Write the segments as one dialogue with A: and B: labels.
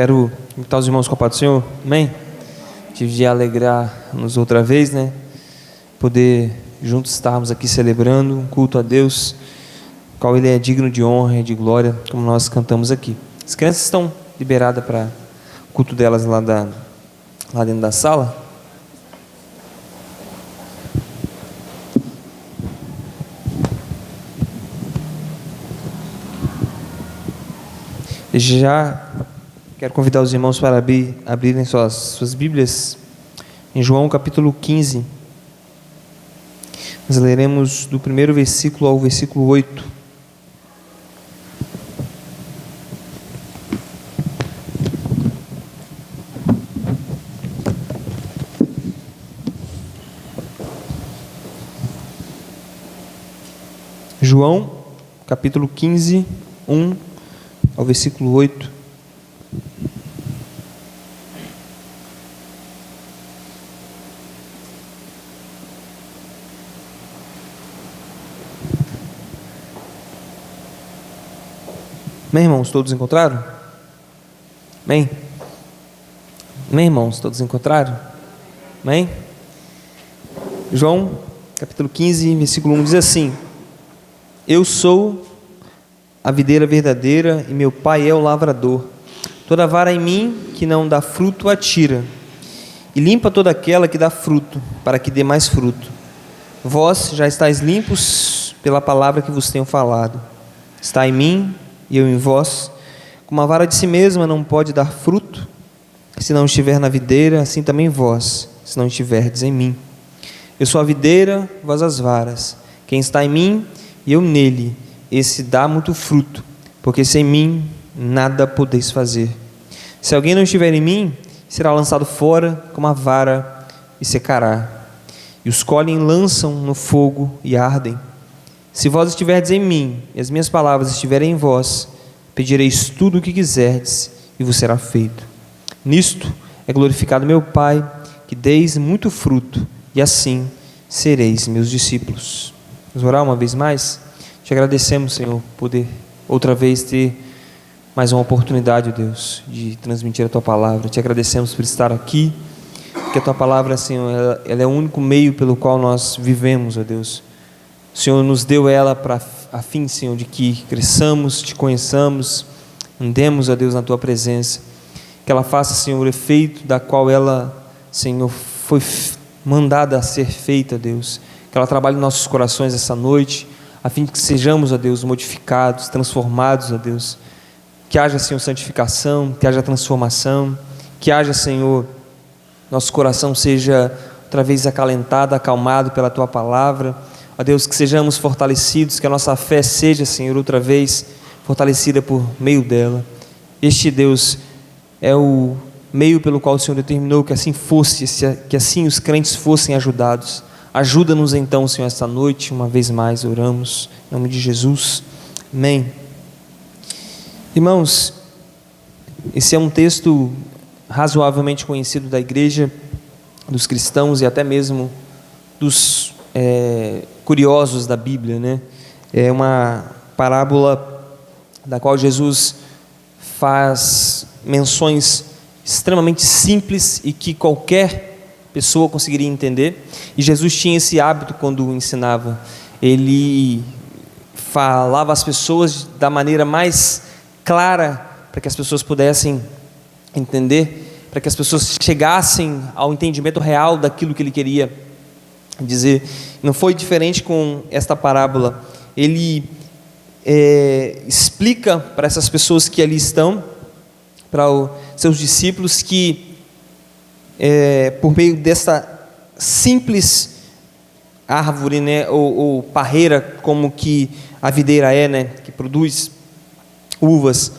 A: Quero invitar os irmãos com a paz do Senhor, amém? Tive de alegrar-nos outra vez, né? Poder juntos estarmos aqui celebrando um culto a Deus, qual Ele é digno de honra e de glória, como nós cantamos aqui. As crianças estão liberadas para o culto delas lá dentro da sala. Já quero convidar os irmãos para abrirem suas Bíblias em João capítulo 15. Nós leremos do primeiro versículo ao versículo 8. João capítulo 15, 1 ao versículo 8. Amém, irmãos? Todos encontraram? Amém? Amém, irmãos? Todos encontraram? Amém? João capítulo 15, versículo 1 diz assim: Eu sou a videira verdadeira e meu Pai é o lavrador. Toda vara em mim que não dá fruto atira, e limpa toda aquela que dá fruto, para que dê mais fruto. Vós já estáis limpos pela palavra que vos tenho falado. Está em mim e eu em vós. Como a vara de si mesma não pode dar fruto, se não estiver na videira, assim também vós, se não estiverdes em mim. Eu sou a videira, vós as varas. Quem está em mim e eu nele, esse dá muito fruto, porque sem mim nada podeis fazer. Se alguém não estiver em mim, será lançado fora como a vara e secará. E os colhem lançam no fogo e ardem. Se vós estiverdes em mim e as minhas palavras estiverem em vós, pedireis tudo o que quiserdes e vos será feito. Nisto é glorificado meu Pai, que deis muito fruto, e assim sereis meus discípulos. Vamos orar uma vez mais? Te agradecemos, Senhor, poder outra vez ter mais uma oportunidade, Deus, de transmitir a Tua palavra. Te agradecemos por estar aqui, porque a Tua palavra, Senhor, ela é o único meio pelo qual nós vivemos, ó Deus. O Senhor nos deu ela a fim, Senhor, de que cresçamos, Te conheçamos, andemos, ó Deus, na Tua presença. Que ela faça, Senhor, o efeito da qual ela, Senhor, foi mandada a ser feita, Deus. Que ela trabalhe em nossos corações essa noite, a fim de que sejamos, ó Deus, modificados, transformados, ó Deus. Que haja, Senhor, santificação, que haja transformação, que haja, Senhor, nosso coração seja outra vez acalentado, acalmado pela Tua palavra. Ó Deus, que sejamos fortalecidos, que a nossa fé seja, Senhor, outra vez fortalecida por meio dela. Este, Deus, é o meio pelo qual o Senhor determinou que assim fosse, que assim os crentes fossem ajudados. Ajuda-nos então, Senhor, esta noite, uma vez mais oramos, em nome de Jesus, amém. Irmãos, esse é um texto razoavelmente conhecido da igreja, dos cristãos e até mesmo dos curiosos da Bíblia, né? É uma parábola da qual Jesus faz menções extremamente simples e que qualquer pessoa conseguiria entender, e Jesus tinha esse hábito quando ensinava. Ele falava às pessoas da maneira mais clara, para que as pessoas pudessem entender, para que as pessoas chegassem ao entendimento real daquilo que ele queria dizer. Não foi diferente com esta parábola. Ele explica para essas pessoas que ali estão, para os seus discípulos, que por meio desta simples árvore, né, ou parreira, como que a videira é, né, que produz uvas,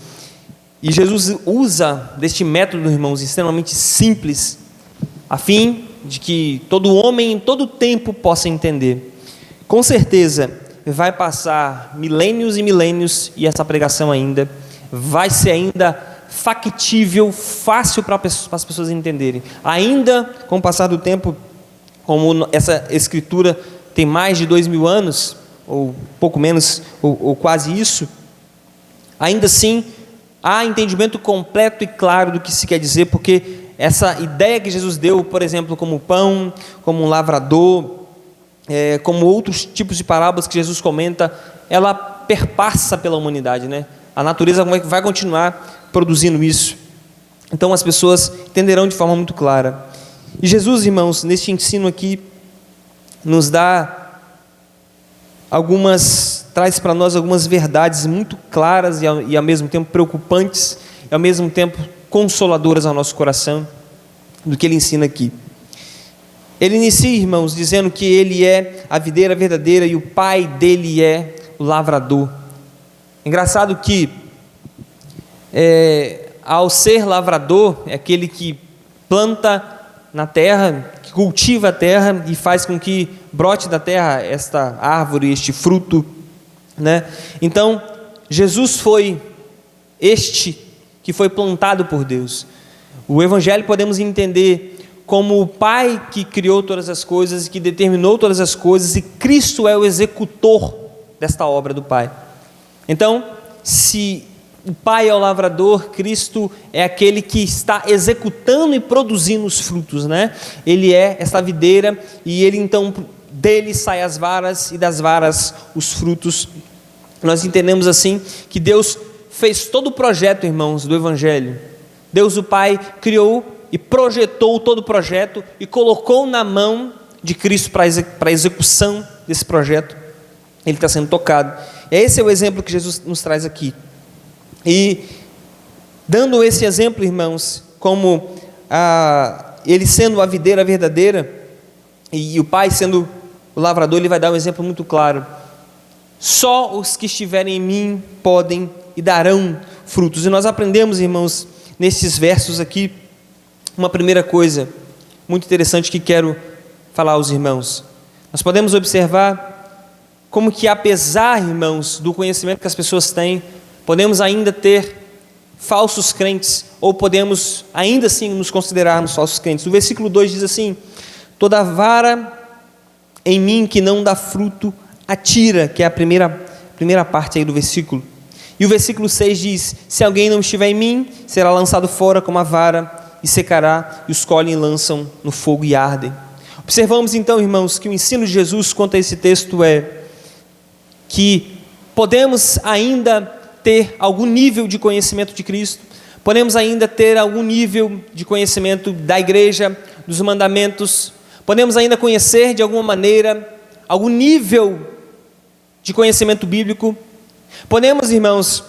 A: e Jesus usa deste método, irmãos, extremamente simples, a fim de que todo homem em todo tempo possa entender. Com certeza vai passar milênios e milênios, e essa pregação ainda vai ser ainda factível, fácil para as pessoas entenderem. Ainda com o passar do tempo, como essa escritura tem mais de 2000 anos, ou pouco menos, ou quase isso, ainda assim há entendimento completo e claro do que se quer dizer, porque essa ideia que Jesus deu, por exemplo, como pão, como um lavrador, como outros tipos de parábolas que Jesus comenta, ela perpassa pela humanidade, né? A natureza vai continuar produzindo isso. Então as pessoas entenderão de forma muito clara. E Jesus, irmãos, neste ensino aqui, nos traz para nós algumas verdades muito claras e ao mesmo tempo preocupantes, e ao mesmo tempo consoladoras ao nosso coração, do que ele ensina aqui. Ele inicia, irmãos, dizendo que ele é a videira verdadeira e o pai dele é o lavrador. Engraçado que, ao ser lavrador, é aquele que planta na terra, que cultiva a terra e faz com que brote da terra esta árvore, este fruto, né? Então, Jesus foi este que foi plantado por Deus. O Evangelho podemos entender como o Pai que criou todas as coisas, que determinou todas as coisas, e Cristo é o executor desta obra do Pai. Então, se o Pai é o lavrador, Cristo é aquele que está executando e produzindo os frutos, né? Ele é essa videira, e ele então, dele saem as varas, e das varas os frutos. Nós entendemos assim, que Deus fez todo o projeto, irmãos, do Evangelho. Deus o Pai criou e projetou todo o projeto e colocou na mão de Cristo para a execução desse projeto. Ele está sendo tocado. Esse é o exemplo que Jesus nos traz aqui. E dando esse exemplo, irmãos, como ele sendo a videira verdadeira e o Pai sendo o lavrador, ele vai dar um exemplo muito claro. Só os que estiverem em mim podem e darão frutos. E nós aprendemos, irmãos, nesses versos aqui, uma primeira coisa muito interessante que quero falar aos irmãos. Nós podemos observar como que, apesar, irmãos, do conhecimento que as pessoas têm, podemos ainda ter falsos crentes, ou podemos ainda assim nos considerarmos falsos crentes. O versículo 2 diz assim: toda vara em mim que não dá fruto, atira, que é a primeira parte aí do versículo. E o versículo 6 diz: se alguém não estiver em mim, será lançado fora como a vara, e secará, e os colhem e lançam no fogo e ardem. Observamos então, irmãos, que o ensino de Jesus quanto a esse texto é que podemos ainda ter algum nível de conhecimento de Cristo, podemos ainda ter algum nível de conhecimento da igreja, dos mandamentos, podemos ainda conhecer de alguma maneira algum nível de conhecimento bíblico, podemos, irmãos,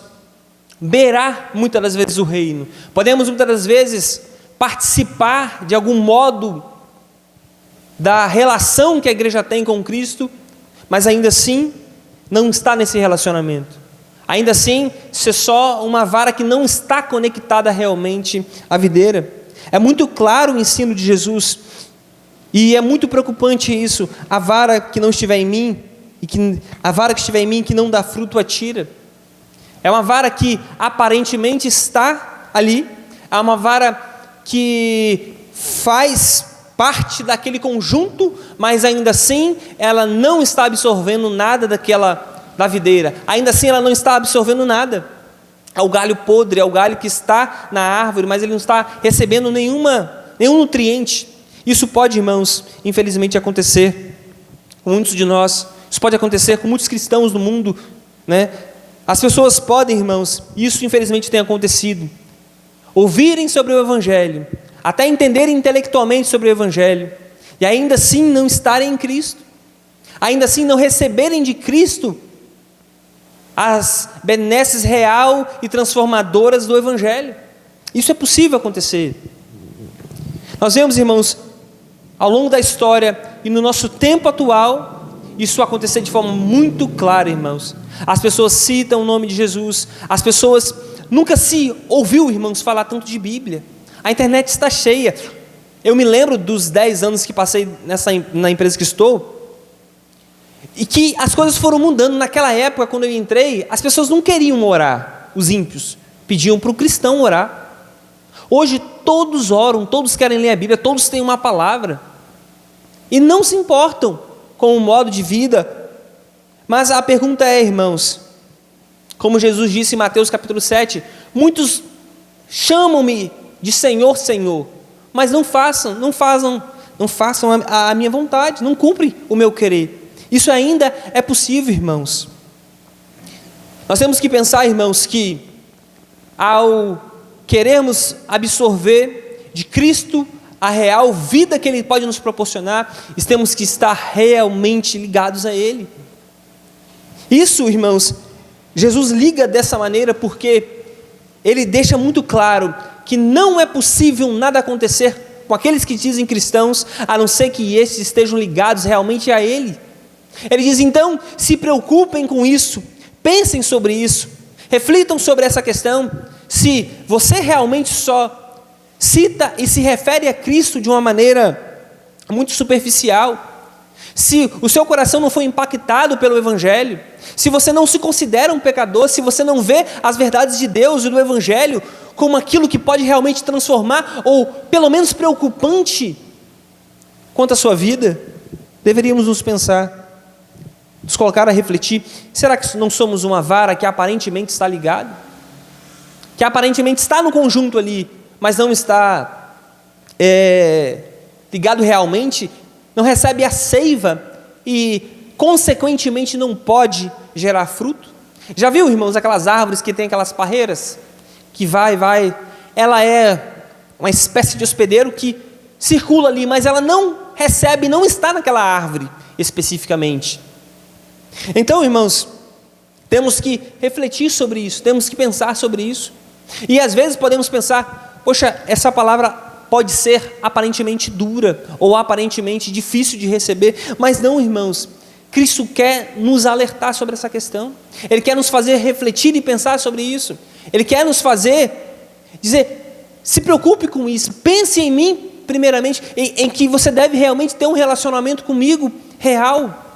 A: beirar muitas das vezes o reino, podemos muitas das vezes participar de algum modo da relação que a igreja tem com Cristo, mas ainda assim não está nesse relacionamento, ainda assim ser só uma vara que não está conectada realmente à videira. É muito claro o ensino de Jesus, e é muito preocupante isso. A vara que não estiver em mim, a vara que estiver em mim que não dá fruto, atira. É uma vara que aparentemente está ali, é uma vara que faz parte daquele conjunto, mas ainda assim ela não está absorvendo nada da videira, ainda assim ela não está absorvendo nada. É o galho podre, é o galho que está na árvore, mas ele não está recebendo nenhum nutriente. Isso pode, irmãos, infelizmente acontecer com muitos de nós, isso pode acontecer com muitos cristãos no mundo, né? As pessoas podem, irmãos, isso infelizmente tem acontecido, ouvirem sobre o Evangelho, até entenderem intelectualmente sobre o Evangelho, e ainda assim não estarem em Cristo, ainda assim não receberem de Cristo as benesses real e transformadoras do Evangelho. Isso é possível acontecer. Nós vemos, irmãos, ao longo da história e no nosso tempo atual, isso acontecer de forma muito clara, irmãos. As pessoas citam o nome de Jesus, as pessoas nunca se ouviu, irmãos, falar tanto de Bíblia. A internet está cheia. Eu me lembro dos 10 anos que passei na empresa que estou, e que as coisas foram mudando. Naquela época, quando eu entrei, as pessoas não queriam orar, os ímpios pediam para o cristão orar. Hoje todos oram, todos querem ler a Bíblia, todos têm uma palavra, e não se importam com o modo de vida. Mas a pergunta é, irmãos, como Jesus disse em Mateus capítulo 7, Muitos chamam-me de Senhor, Senhor, mas não façam a minha vontade, não cumprem o meu querer. Isso ainda é possível, irmãos. Nós temos que pensar, irmãos, que ao queremos absorver de Cristo a real vida que Ele pode nos proporcionar, temos que estar realmente ligados a Ele. Isso, irmãos, Jesus liga dessa maneira porque Ele deixa muito claro que não é possível nada acontecer com aqueles que dizem cristãos, a não ser que estes estejam ligados realmente a Ele. Ele diz, então, se preocupem com isso, pensem sobre isso, reflitam sobre essa questão. Se você realmente só cita e se refere a Cristo de uma maneira muito superficial, se o seu coração não foi impactado pelo Evangelho, se você não se considera um pecador, se você não vê as verdades de Deus e do Evangelho como aquilo que pode realmente transformar, ou pelo menos preocupante quanto à sua vida, deveríamos nos colocar a refletir, será que não somos uma vara que aparentemente está ligada? Que aparentemente está no conjunto ali, mas não está ligado realmente, não recebe a seiva e consequentemente não pode gerar fruto? Já viu, irmãos, aquelas árvores que tem aquelas parreiras? Que vai, ela é uma espécie de hospedeiro que circula ali, mas ela não recebe, não está naquela árvore especificamente. Então, irmãos, temos que refletir sobre isso, temos que pensar sobre isso. E às vezes podemos pensar, poxa, essa palavra pode ser aparentemente dura, ou aparentemente difícil de receber, mas não, irmãos, Cristo quer nos alertar sobre essa questão, Ele quer nos fazer refletir e pensar sobre isso, Ele quer nos fazer dizer, se preocupe com isso, pense em mim primeiramente, em que você deve realmente ter um relacionamento comigo real.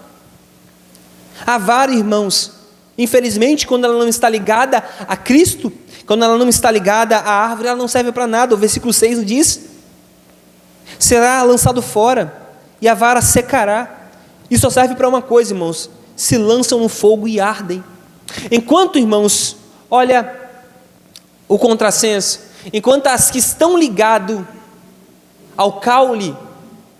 A: A vara, irmãos, infelizmente, quando ela não está ligada a Cristo, quando ela não está ligada à árvore, ela não serve para nada. O versículo 6 diz, será lançado fora, e a vara secará. Isso só serve para uma coisa, irmãos, se lançam no fogo e ardem. Enquanto, irmãos, olha o contrassenso, enquanto as que estão ligadas ao caule,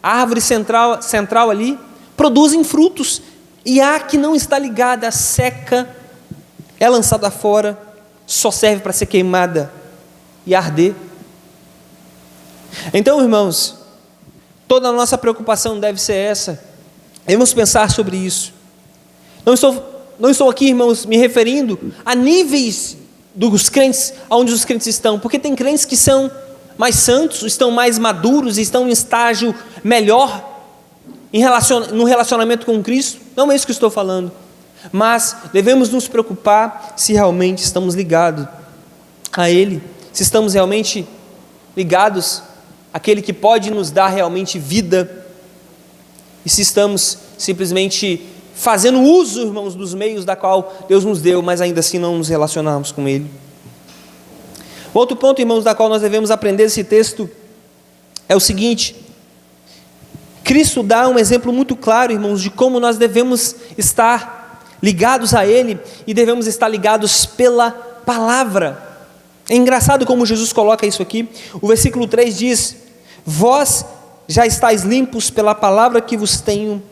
A: a árvore central ali, produzem frutos, e a que não está ligada, seca, é lançada fora, só serve para ser queimada e arder. Então, irmãos, toda a nossa preocupação deve ser essa, devemos pensar sobre isso. Não estou aqui, irmãos, me referindo a níveis dos crentes, onde os crentes estão, porque tem crentes que são mais santos, estão mais maduros, estão em estágio melhor, no relacionamento com Cristo. Não é isso que eu estou falando, mas devemos nos preocupar se realmente estamos ligados a Ele, se estamos realmente ligados àquele que pode nos dar realmente vida, e se estamos simplesmente fazendo uso, irmãos, dos meios da qual Deus nos deu, mas ainda assim não nos relacionamos com Ele. Outro ponto, irmãos, da qual nós devemos aprender esse texto é o seguinte: Cristo dá um exemplo muito claro, irmãos, de como nós devemos estar ligados a Ele, e devemos estar ligados pela palavra. É engraçado como Jesus coloca isso aqui. O versículo 3 diz, vós já estáis limpos pela palavra que vos tenho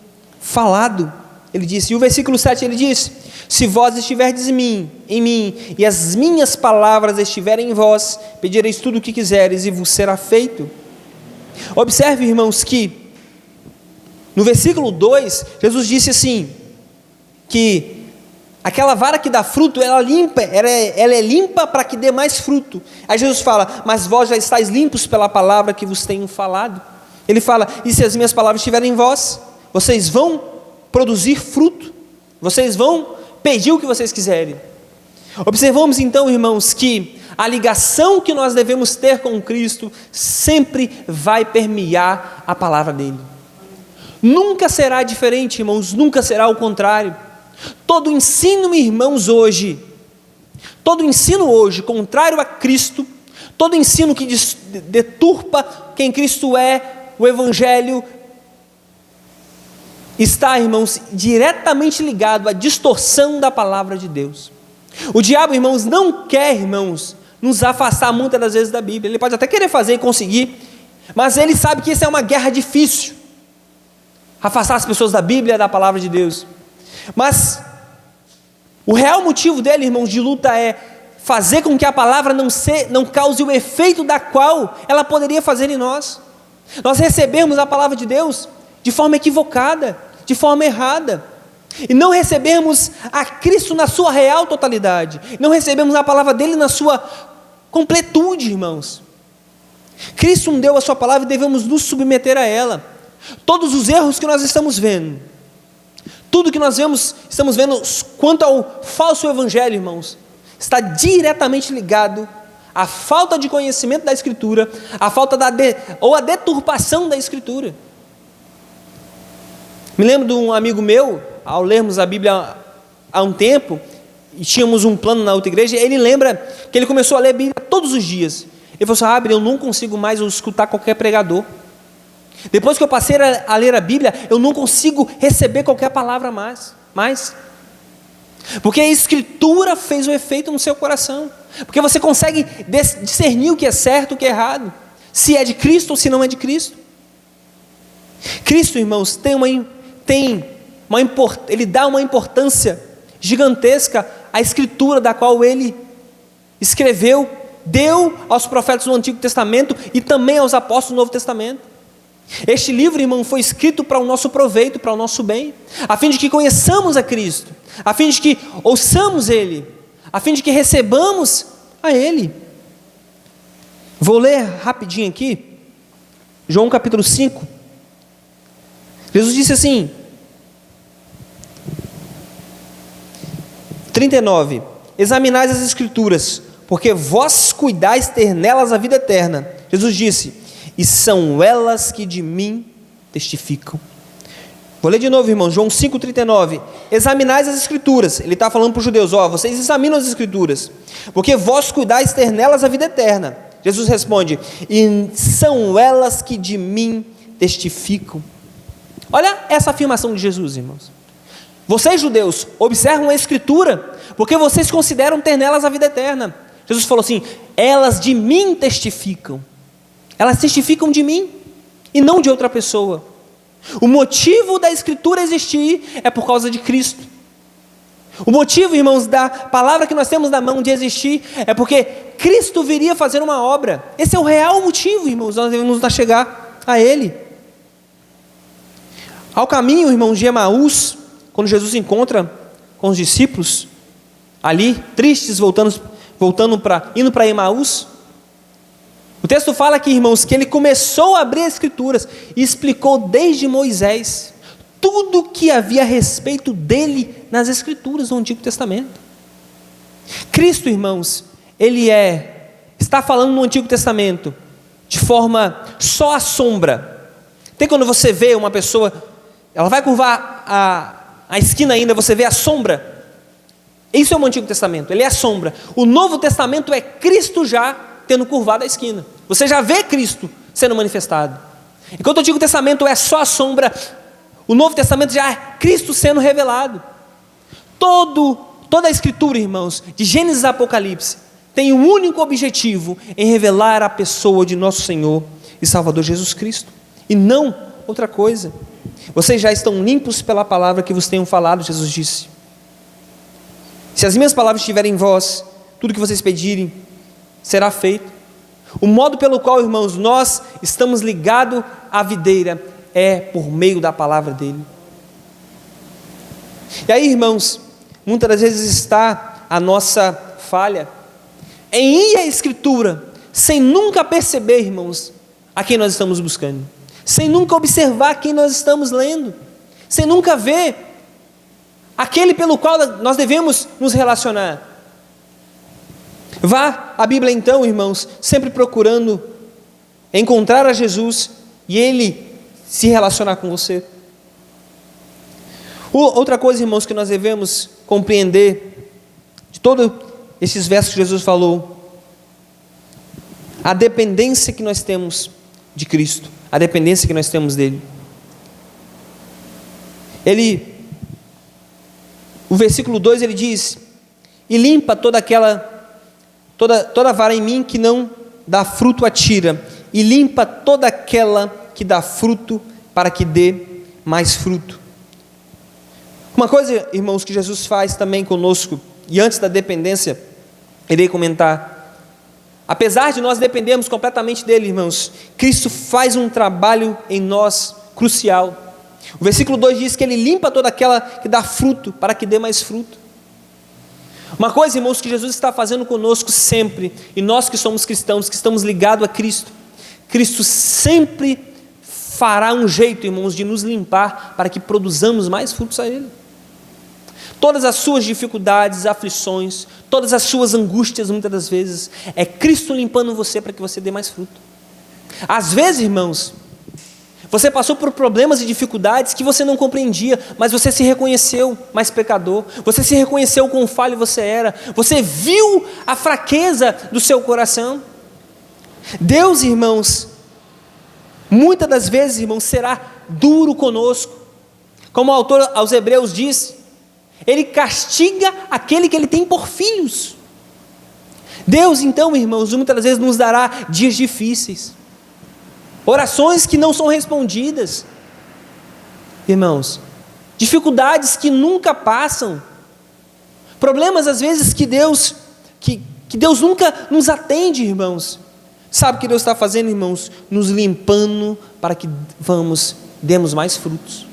A: falado, ele disse. E o versículo 7 ele diz, se vós estiverdes em mim, e as minhas palavras estiverem em vós, pedireis tudo o que quiseres, e vos será feito. Observe, irmãos, que no versículo 2, Jesus disse assim, que aquela vara que dá fruto, ela é limpa para que dê mais fruto. Aí Jesus fala, mas vós já estáis limpos pela palavra que vos tenho falado. Ele fala, e se as minhas palavras estiverem em vós, vocês vão produzir fruto, vocês vão pedir o que vocês quiserem. Observamos então, irmãos, que a ligação que nós devemos ter com Cristo sempre vai permear a palavra dele. Nunca será diferente, irmãos, nunca será o contrário. Todo ensino, irmãos, hoje, contrário a Cristo, todo ensino que deturpa quem Cristo é, o Evangelho, está, irmãos, diretamente ligado à distorção da palavra de Deus. O diabo, irmãos, não quer nos afastar muitas das vezes da Bíblia. Ele pode até querer fazer e conseguir, mas ele sabe que isso é uma guerra difícil, afastar as pessoas da Bíblia, da palavra de Deus. Mas o real motivo dele, irmãos, de luta é fazer com que a palavra não cause o efeito da qual ela poderia fazer em nós. Nós recebemos a palavra de Deus de forma equivocada, de forma errada, e não recebemos a Cristo na sua real totalidade, não recebemos a palavra dele na sua completude, irmãos. Cristo nos deu a sua palavra e devemos nos submeter a ela. Todos os erros que nós estamos vendo, tudo que nós estamos vendo quanto ao falso evangelho, irmãos, está diretamente ligado à falta de conhecimento da Escritura, à falta ou à deturpação da Escritura. Me lembro de um amigo meu, ao lermos a Bíblia há um tempo, e tínhamos um plano na outra igreja, ele lembra que ele começou a ler a Bíblia todos os dias. Ele falou assim: eu não consigo mais escutar qualquer pregador. Depois que eu passei a ler a Bíblia, eu não consigo receber qualquer palavra mais. Porque a Escritura fez o efeito no seu coração. Porque você consegue discernir o que é certo e o que é errado, se é de Cristo ou se não é de Cristo. Cristo, irmãos, ele dá uma importância gigantesca à Escritura da qual ele escreveu, deu aos profetas do Antigo Testamento e também aos apóstolos do Novo Testamento. Este livro, irmão, foi escrito para o nosso proveito, para o nosso bem, a fim de que conheçamos a Cristo, a fim de que ouçamos Ele, a fim de que recebamos a Ele. Vou ler rapidinho aqui, João capítulo 5, Jesus disse assim, 39, examinais as Escrituras, porque vós cuidais ter nelas a vida eterna. Jesus disse, e são elas que de mim testificam. Vou ler de novo, irmão, João 5,39, examinais as Escrituras, ele está falando para os judeus, vocês examinam as Escrituras, porque vós cuidais ter nelas a vida eterna. Jesus responde, e são elas que de mim testificam. Olha essa afirmação de Jesus, irmãos. Vocês judeus observam a Escritura, porque vocês consideram ter nelas a vida eterna. Jesus falou assim, elas de mim testificam. Elas testificam de mim e não de outra pessoa. O motivo da Escritura existir é por causa de Cristo. O motivo, irmãos, da palavra que nós temos na mão de existir é porque Cristo viria fazer uma obra. Esse é o real motivo, irmãos, nós devemos chegar a Ele. Ao caminho, irmãos, de Emaús, quando Jesus encontra com os discípulos ali, tristes, indo para Emaús, o texto fala aqui, irmãos, que ele começou a abrir as Escrituras e explicou desde Moisés tudo o que havia a respeito dele nas Escrituras do Antigo Testamento. Cristo, irmãos, está falando no Antigo Testamento de forma só à sombra. Tem quando você vê uma pessoa, ela vai curvar a esquina ainda, você vê a sombra. Isso é o Antigo Testamento, ele é a sombra. O Novo Testamento é Cristo já tendo curvado a esquina. Você já vê Cristo sendo manifestado. Enquanto o Antigo Testamento é só a sombra, o Novo Testamento já é Cristo sendo revelado. Toda a Escritura, irmãos, de Gênesis a Apocalipse, tem um único objetivo em revelar a pessoa de nosso Senhor e Salvador Jesus Cristo, e não outra coisa. Vocês já estão limpos pela palavra que vos tenho falado, Jesus disse. Se as minhas palavras estiverem em vós, tudo que vocês pedirem será feito. O modo pelo qual, irmãos, nós estamos ligados à videira é por meio da palavra dele. E aí, irmãos, muitas das vezes está a nossa falha em ir à Escritura sem nunca perceber, irmãos, a quem nós estamos buscando, sem nunca observar quem nós estamos lendo, sem nunca ver aquele pelo qual nós devemos nos relacionar. Vá à Bíblia então, irmãos, sempre procurando encontrar a Jesus e Ele se relacionar com você. Outra coisa, irmãos, que nós devemos compreender de todos esses versos que Jesus falou, a dependência que nós temos de Cristo, a dependência que nós temos dele. O versículo 2 ele diz, e limpa toda aquela Toda vara em mim que não dá fruto atira, e limpa toda aquela que dá fruto, para que dê mais fruto. Uma coisa, irmãos, que Jesus faz também conosco, e antes da dependência, irei comentar. Apesar de nós dependermos completamente dele, irmãos, Cristo faz um trabalho em nós crucial. O versículo 2 diz que ele limpa toda aquela que dá fruto, para que dê mais fruto. Uma coisa, irmãos, que Jesus está fazendo conosco sempre, e nós que somos cristãos, que estamos ligados a Cristo, Cristo sempre fará um jeito, irmãos, de nos limpar, para que produzamos mais frutos a Ele. Todas as suas dificuldades, aflições, todas as suas angústias, muitas das vezes, é Cristo limpando você para que você dê mais fruto. Às vezes, irmãos, você passou por problemas e dificuldades que você não compreendia, mas você se reconheceu mais pecador, você se reconheceu quão falho você era, você viu a fraqueza do seu coração. Deus, irmãos, muitas das vezes, irmãos, será duro conosco, como o autor aos Hebreus diz, Ele castiga aquele que Ele tem por filhos. Deus, então, irmãos, muitas das vezes nos dará dias difíceis, orações que não são respondidas, irmãos, dificuldades que nunca passam, problemas às vezes que Deus nunca nos atende, irmãos. Sabe o que Deus está fazendo, irmãos? Nos limpando para que demos mais frutos,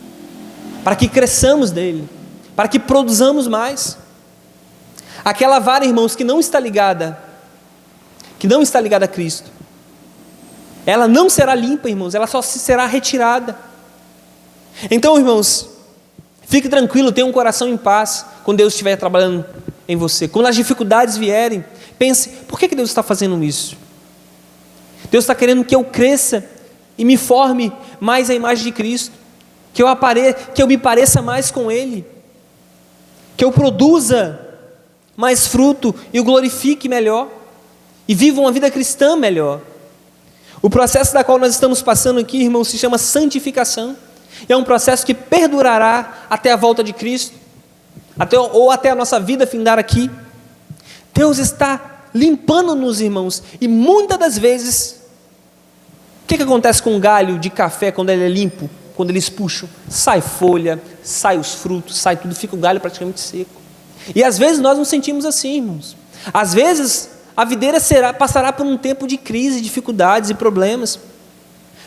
A: para que cresçamos dele, para que produzamos mais. Aquela vara, irmãos, que não está ligada a Cristo, ela não será limpa, irmãos, ela só será retirada. Então, irmãos, fique tranquilo, tenha um coração em paz, quando Deus estiver trabalhando em você. Quando as dificuldades vierem, pense, por que Deus está fazendo isso? Deus está querendo que eu cresça e me forme mais à imagem de Cristo, que eu me pareça mais com Ele, que eu produza mais fruto e o glorifique melhor, e viva uma vida cristã melhor. O processo da qual nós estamos passando aqui, irmãos, se chama santificação, e é um processo que perdurará até a volta de Cristo, até a nossa vida findar aqui. Deus está limpando-nos, irmãos, e muitas das vezes, o que acontece com um galho de café quando ele é limpo? Quando eles puxam, sai folha, sai os frutos, sai tudo, fica o galho praticamente seco. E às vezes nós nos sentimos assim, irmãos. Às vezes a videira passará por um tempo de crise, dificuldades e problemas.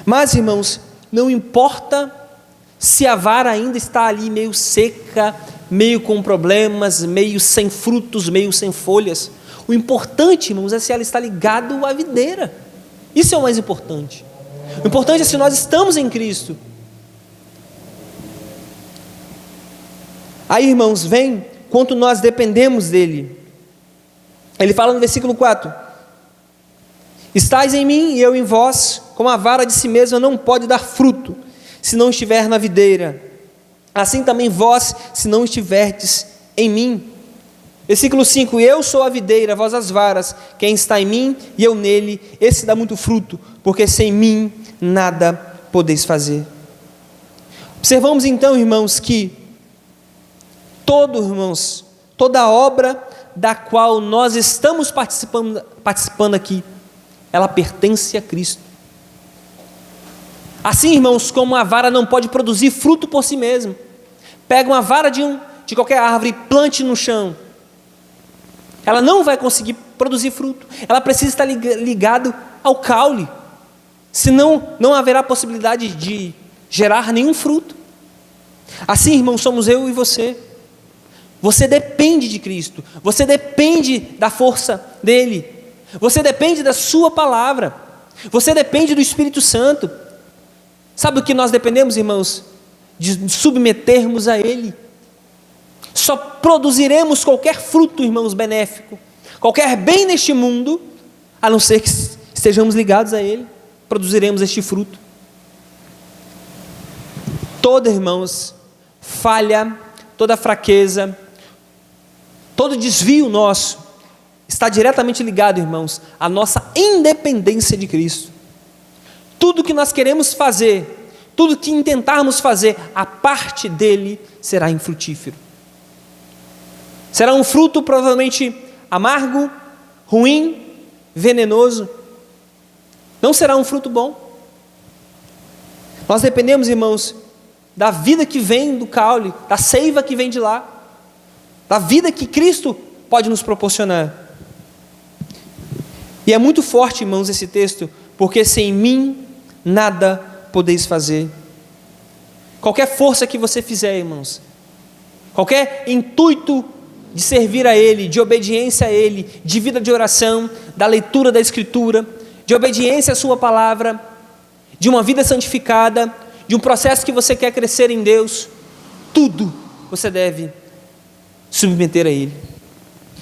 A: Mas, irmãos, não importa se a vara ainda está ali meio seca, meio com problemas, meio sem frutos, meio sem folhas. O importante, irmãos, é se ela está ligada à videira. Isso é o mais importante. O importante é se nós estamos em Cristo. Aí, irmãos, vem quanto nós dependemos dele. Ele fala no versículo 4: estais em mim e eu em vós, como a vara de si mesma não pode dar fruto, se não estiver na videira, assim também vós, se não estiverdes em mim. Versículo 5: eu sou a videira, vós as varas, quem está em mim e eu nele, esse dá muito fruto, porque sem mim nada podeis fazer. Observamos então, irmãos, que toda obra da qual nós estamos participando aqui, ela pertence a Cristo. Assim, irmãos, como a vara não pode produzir fruto por si mesma, pega uma vara de qualquer árvore e plante no chão, ela não vai conseguir produzir fruto, ela precisa estar ligado ao caule, senão não haverá possibilidade de gerar nenhum fruto. Assim, irmãos, somos eu e você. Você depende de Cristo, você depende da força dEle, você depende da sua palavra, você depende do Espírito Santo. Sabe o que nós dependemos, irmãos? De submetermos a Ele. Só produziremos qualquer fruto, irmãos, benéfico, qualquer bem neste mundo, a não ser que estejamos ligados a Ele, produziremos este fruto. Toda, irmãos, falha, toda fraqueza, todo desvio nosso está diretamente ligado, irmãos, à nossa independência de Cristo. Tudo que nós queremos fazer, tudo que intentarmos fazer, a parte dele será infrutífero. Será um fruto provavelmente amargo, ruim, venenoso, não será um fruto bom. Nós dependemos, irmãos, da vida que vem do caule, da seiva que vem de lá, da vida que Cristo pode nos proporcionar. E é muito forte, irmãos, esse texto, porque sem mim nada podeis fazer. Qualquer força que você fizer, irmãos, qualquer intuito de servir a Ele, de obediência a Ele, de vida de oração, da leitura da Escritura, de obediência à Sua palavra, de uma vida santificada, de um processo que você quer crescer em Deus, tudo você deve submeter a Ele.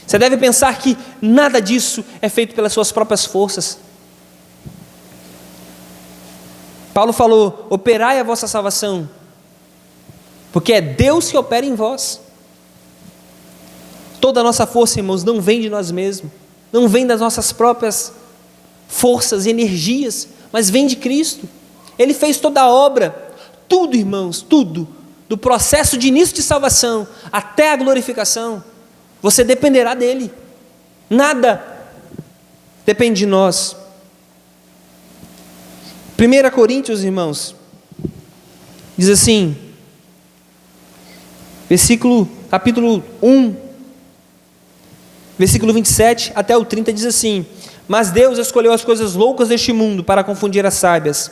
A: Você deve pensar que nada disso é feito pelas suas próprias forças. Paulo falou: operai a vossa salvação, porque é Deus que opera em vós. Toda a nossa força, irmãos, não vem de nós mesmos, não vem das nossas próprias forças e energias, mas vem de Cristo. Ele fez toda a obra, tudo, irmãos, tudo, do processo de início de salvação até a glorificação, você dependerá dele. Nada depende de nós. 1 Coríntios, irmãos, diz assim, capítulo 1, versículo 27 até o 30, diz assim: mas Deus escolheu as coisas loucas deste mundo para confundir as sábias,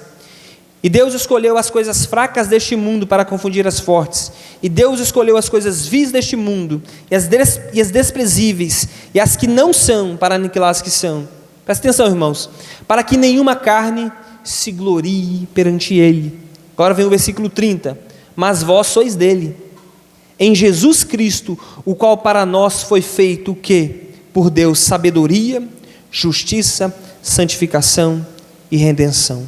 A: e Deus escolheu as coisas fracas deste mundo para confundir as fortes, e Deus escolheu as coisas vis deste mundo, e as desprezíveis, e as que não são, para aniquilar as que são. Presta atenção, irmãos, para que nenhuma carne se glorie perante Ele. Agora vem o versículo 30, mas vós sois dele, em Jesus Cristo, o qual para nós foi feito o quê? Por Deus, sabedoria, justiça, santificação e redenção.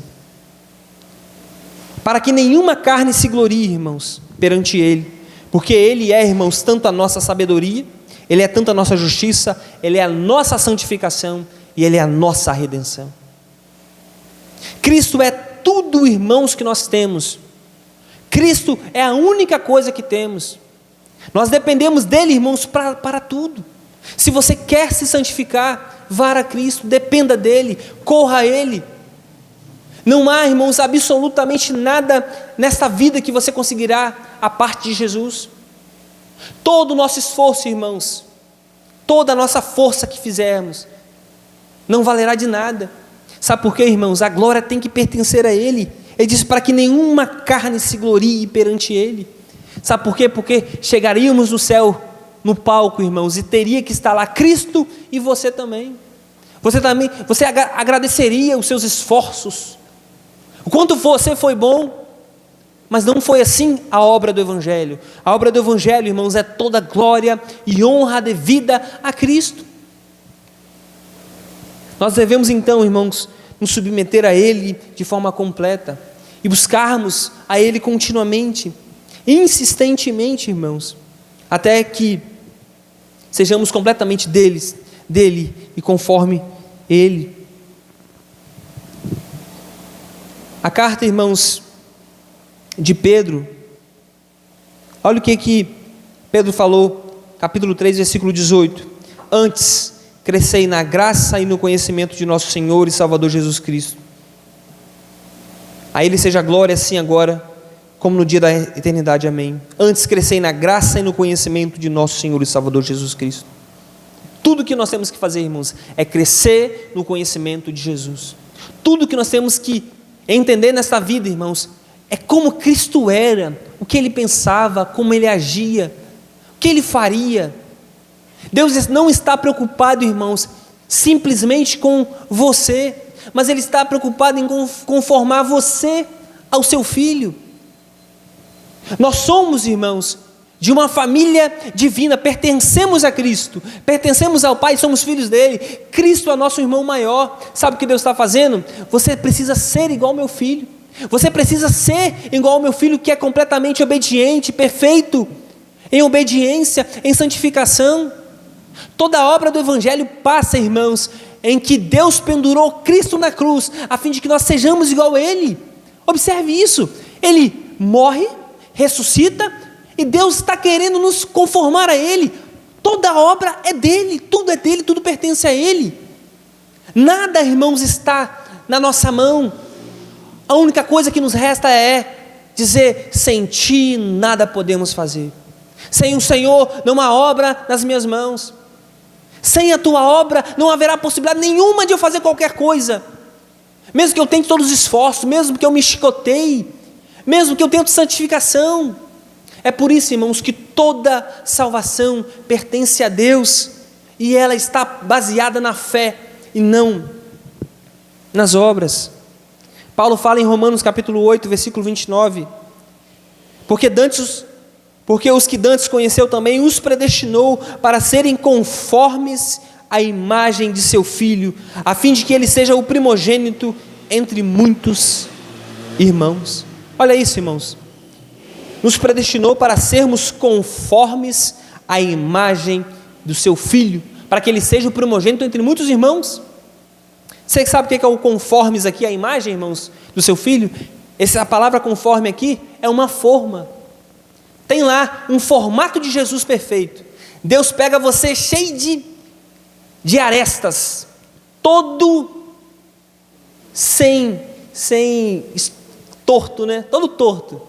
A: Para que nenhuma carne se glorie, irmãos, perante Ele, porque Ele é, irmãos, tanto a nossa sabedoria, Ele é tanto a nossa justiça, Ele é a nossa santificação e Ele é a nossa redenção. Cristo é tudo, irmãos, que nós temos. Cristo é a única coisa que temos. Nós dependemos dele, irmãos, para tudo. Se você quer se santificar, vá a Cristo, dependa dele, corra a Ele. Não há, irmãos, absolutamente nada nesta vida que você conseguirá a parte de Jesus. Todo o nosso esforço, irmãos, toda a nossa força que fizermos, não valerá de nada. Sabe por quê, irmãos? A glória tem que pertencer a Ele. Ele disse para que nenhuma carne se glorie perante Ele. Sabe por quê? Porque chegaríamos no céu, no palco, irmãos, e teria que estar lá Cristo e você também. Você agradeceria os seus esforços, o quanto você foi bom, mas não foi assim a obra do Evangelho. A obra do Evangelho, irmãos, é toda glória e honra devida a Cristo. Nós devemos então, irmãos, nos submeter a Ele de forma completa e buscarmos a Ele continuamente, insistentemente, irmãos, até que sejamos completamente dele e conforme Ele. A carta, irmãos, de Pedro, olha o que Pedro falou, capítulo 3, versículo 18: antes, crescei na graça e no conhecimento de nosso Senhor e Salvador Jesus Cristo. A Ele seja a glória, assim agora, como no dia da eternidade, amém. Antes, crescei na graça e no conhecimento de nosso Senhor e Salvador Jesus Cristo. Tudo que nós temos que fazer, irmãos, é crescer no conhecimento de Jesus. Tudo que nós temos que entender nesta vida, irmãos, é como Cristo era, o que Ele pensava, como Ele agia, o que Ele faria. Deus não está preocupado, irmãos, simplesmente com você, mas Ele está preocupado em conformar você ao seu Filho. Nós somos, irmãos, de uma família divina, pertencemos a Cristo, pertencemos ao Pai, somos filhos dele. Cristo é nosso irmão maior. Sabe o que Deus está fazendo? Você precisa ser igual ao meu filho, você precisa ser igual ao meu filho, que é completamente obediente, perfeito, em obediência, em santificação. Toda a obra do Evangelho passa, irmãos, em que Deus pendurou Cristo na cruz, a fim de que nós sejamos igual a Ele. Observe isso, Ele morre, ressuscita, e Deus está querendo nos conformar a Ele.
B: Toda a obra é dele, tudo pertence a ele. Nada, irmãos, está na nossa mão. A única coisa que nos resta é dizer: sem ti nada podemos fazer. Sem o Senhor não há obra nas minhas mãos. Sem a tua obra não haverá possibilidade nenhuma de eu fazer qualquer coisa. Mesmo que eu tente todos os esforços, mesmo que eu me chicoteie, mesmo que eu tente santificação. É por isso, irmãos, que toda salvação pertence a Deus, e ela está baseada na fé e não nas obras. Paulo fala em Romanos capítulo 8, versículo 29, porque os que dantes conheceu também os predestinou para serem conformes à imagem de seu Filho, a fim de que ele seja o primogênito entre muitos irmãos. Olha isso, irmãos, nos predestinou para sermos conformes à imagem do seu Filho, para que ele seja o primogênito entre muitos irmãos. Você sabe o que é o conformes aqui, a imagem, irmãos, do seu Filho? A palavra conforme aqui é uma forma. Tem lá um formato de Jesus perfeito. Deus pega você cheio de arestas, todo sem torto, né? Todo torto,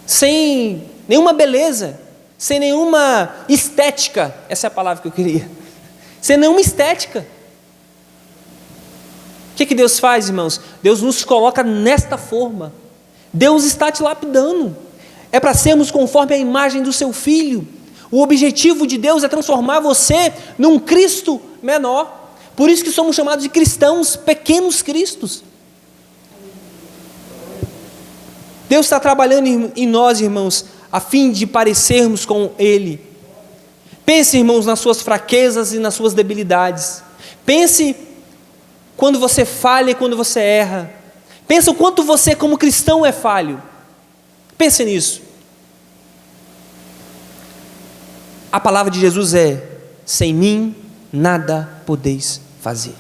B: sem nenhuma beleza, sem nenhuma estética. Essa é a palavra que eu queria. Sem nenhuma estética. O que Deus faz, irmãos? Deus nos coloca nesta forma. Deus está te lapidando. É para sermos conforme a imagem do seu Filho. O objetivo de Deus é transformar você num Cristo menor. Por isso que somos chamados de cristãos, pequenos cristos. Deus está trabalhando em nós, irmãos, a fim de parecermos com Ele. Pense, irmãos, nas suas fraquezas e nas suas debilidades. Pense quando você falha e quando você erra. Pense o quanto você, como cristão, é falho. Pense nisso. A palavra de Jesus é: sem mim nada podeis fazer.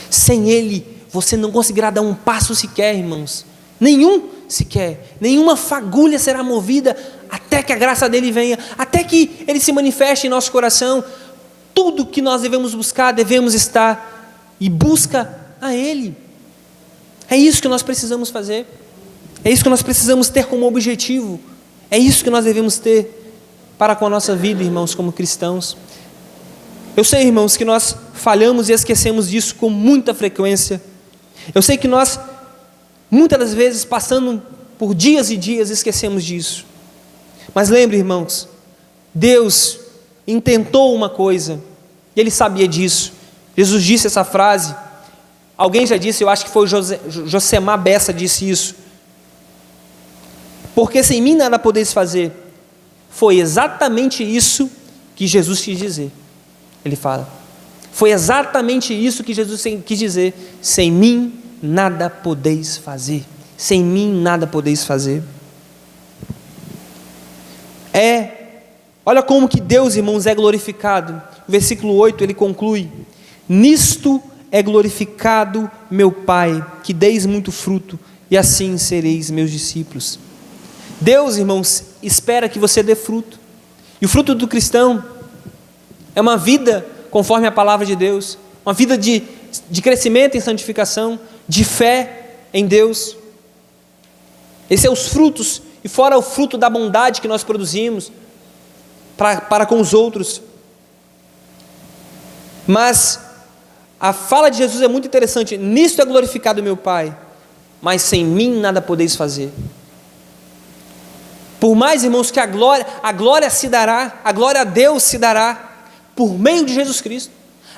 B: Sem Ele você não conseguirá dar um passo sequer, irmãos. Nenhum sequer. Nenhuma fagulha será movida até que a graça dele venha, até que Ele se manifeste em nosso coração. Tudo que nós devemos buscar, devemos estar e busca a Ele. É isso que nós precisamos fazer. É isso que nós precisamos ter como objetivo. É isso que nós devemos ter para com a nossa vida, irmãos, como cristãos. Eu sei, irmãos, que nós falhamos e esquecemos disso com muita frequência. Eu sei que nós, muitas das vezes, passando por dias e dias, esquecemos disso. Mas lembre, irmãos, Deus intentou uma coisa, e Ele sabia disso. Jesus disse essa frase. Alguém já disse, eu acho que foi Josemar Bessa disse isso. Porque sem mim nada podeis fazer. Foi exatamente isso que Jesus quis dizer. Ele fala: foi exatamente isso que Jesus quis dizer. Sem mim nada podeis fazer. Sem mim nada podeis fazer. Olha como que Deus, irmãos, é glorificado. No versículo 8 ele conclui: nisto é glorificado meu Pai, que deis muito fruto, e assim sereis meus discípulos. Deus, irmãos, espera que você dê fruto. E o fruto do cristão é uma vida conforme a palavra de Deus, uma vida de crescimento em santificação, de fé em Deus. Esses são os frutos, e fora o fruto da bondade que nós produzimos para com os outros. Mas a fala de Jesus é muito interessante: nisto é glorificado meu Pai, mas sem mim nada podeis fazer. Por mais, irmãos, que a glória se dará, a glória a Deus se dará por meio de Jesus Cristo.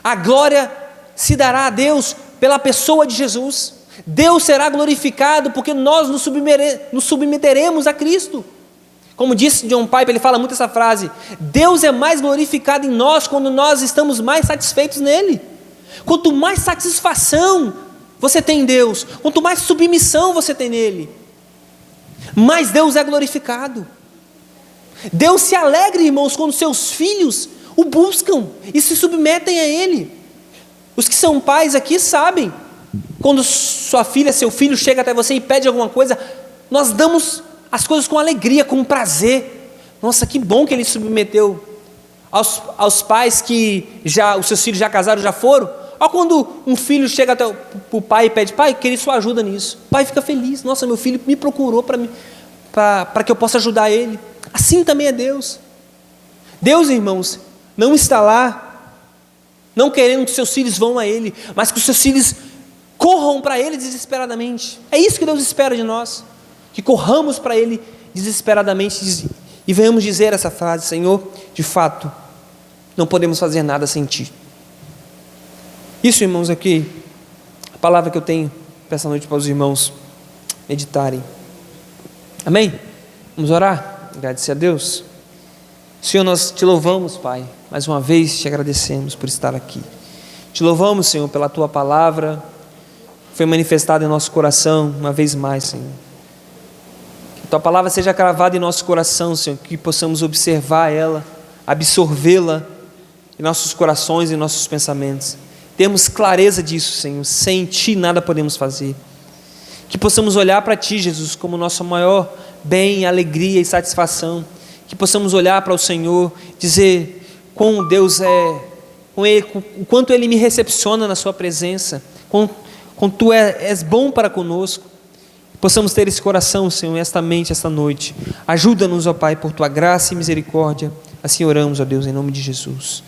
B: A glória se dará a Deus pela pessoa de Jesus. Deus será glorificado porque nós nos submeteremos a Cristo. Como disse John Piper, ele fala muito essa frase: Deus é mais glorificado em nós quando nós estamos mais satisfeitos nele. Quanto mais satisfação você tem em Deus, quanto mais submissão você tem nele, mais Deus é glorificado. Deus se alegra, irmãos, quando seus filhos o buscam e se submetem a Ele. Os que são pais aqui sabem, quando sua filha, seu filho chega até você e pede alguma coisa, nós damos as coisas com alegria, com prazer. Nossa, que bom que ele submeteu aos pais que os seus filhos já casaram, já foram. Olha quando um filho chega até o pai e pede: pai, queria sua ajuda nisso. O pai fica feliz: nossa, meu filho me procurou para que eu possa ajudar ele. Assim também é Deus. Deus, irmãos, não está lá não querendo que seus filhos vão a Ele, mas que os seus filhos corram para Ele desesperadamente. É isso que Deus espera de nós, que corramos para Ele desesperadamente e venhamos dizer essa frase: Senhor, de fato, não podemos fazer nada sem Ti. Isso, irmãos, aqui, a palavra que eu tenho para essa noite para os irmãos meditarem. Amém? Vamos orar? Agradecer a Deus. Senhor, nós te louvamos, Pai, mais uma vez te agradecemos por estar aqui. Te louvamos, Senhor, pela Tua palavra, que foi manifestada em nosso coração uma vez mais, Senhor. Que Tua palavra seja cravada em nosso coração, Senhor, que possamos observar ela, absorvê-la em nossos corações e em nossos pensamentos. Temos clareza disso, Senhor, sem Ti nada podemos fazer. Que possamos olhar para Ti, Jesus, como nosso maior bem, alegria e satisfação. Que possamos olhar para o Senhor, dizer quão Deus é, o quanto Ele me recepciona na Sua presença, quanto Tu és bom para conosco. Que possamos ter esse coração, Senhor, esta mente, esta noite. Ajuda-nos, ó Pai, por Tua graça e misericórdia. Assim oramos, ó Deus, em nome de Jesus.